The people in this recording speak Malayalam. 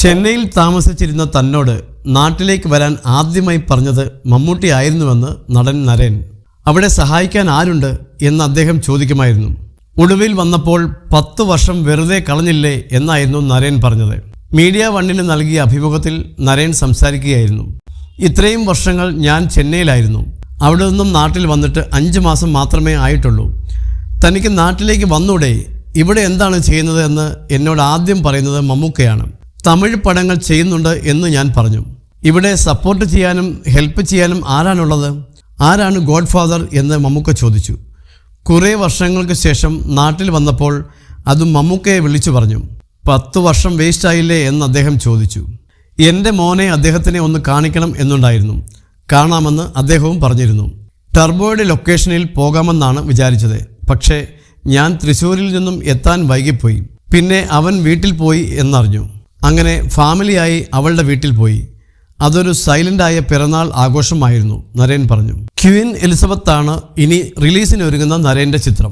ചെന്നൈയിൽ താമസിച്ചിരുന്ന തന്നോട് നാട്ടിലേക്ക് വരാൻ ആദ്യമായി പറഞ്ഞത് മമ്മൂട്ടിയായിരുന്നുവെന്ന് നടൻ നരേൻ. അവിടെ സഹായിക്കാൻ ആരുണ്ട് എന്ന് അദ്ദേഹം ചോദിക്കുമായിരുന്നു. ഒടുവിൽ വന്നപ്പോൾ 10 വർഷം വെറുതെ കളഞ്ഞില്ലേ എന്നായിരുന്നു നരേൻ പറഞ്ഞത്. മീഡിയ വണ്ണിന് നൽകിയ അഭിമുഖത്തിൽ നരേൻ സംസാരിക്കുകയായിരുന്നു. ഇത്രയും വർഷങ്ങൾ ഞാൻ ചെന്നൈയിലായിരുന്നു. അവിടെ നിന്നും നാട്ടിൽ വന്നിട്ട് 5 മാസം മാത്രമേ ആയിട്ടുള്ളൂ. തനിക്ക് നാട്ടിലേക്ക് വന്നൂടെ, ഇവിടെ എന്താണ് ചെയ്യുന്നത് എന്ന് എന്നോട് ആദ്യം പറയുന്നത് മമ്മൂക്കയാണ്. തമിഴ് പടങ്ങൾ ചെയ്യുന്നുണ്ട് എന്ന് ഞാൻ പറഞ്ഞു. ഇവിടെ സപ്പോർട്ട് ചെയ്യാനും ഹെൽപ്പ് ചെയ്യാനും ആരാണുള്ളത്? ആരാണ് ഗോഡ് ഫാദർ എന്ന് മമ്മൂക്ക ചോദിച്ചു. കുറേ വർഷങ്ങൾക്ക് ശേഷം നാട്ടിൽ വന്നപ്പോൾ അതും മമ്മൂക്കയെ വിളിച്ചു പറഞ്ഞു. 10 വർഷം വേസ്റ്റായില്ലേ എന്ന് അദ്ദേഹം ചോദിച്ചു. എൻ്റെ മോനെ അദ്ദേഹത്തിനെ ഒന്ന് കാണിക്കണം എന്നുണ്ടായിരുന്നു. കാണാമെന്ന് അദ്ദേഹവും പറഞ്ഞിരുന്നു. ടർബോയുടെ ലൊക്കേഷനിൽ പോകാമെന്നാണ് വിചാരിച്ചത്. പക്ഷേ ഞാൻ തൃശ്ശൂരിൽ നിന്നും എത്താൻ വൈകിപ്പോയി. പിന്നെ അവൻ വീട്ടിൽ പോയി എന്നറിഞ്ഞു. അങ്ങനെ ഫാമിലിയായി അവളുടെ വീട്ടിൽ പോയി. അതൊരു സൈലൻ്റായ പിറന്നാൾ ആഘോഷമായിരുന്നു, നരേൻ പറഞ്ഞു. ക്വീൻ എലിസബത്താണ് ഇനി റിലീസിനൊരുങ്ങുന്ന നരേൻ്റെ ചിത്രം.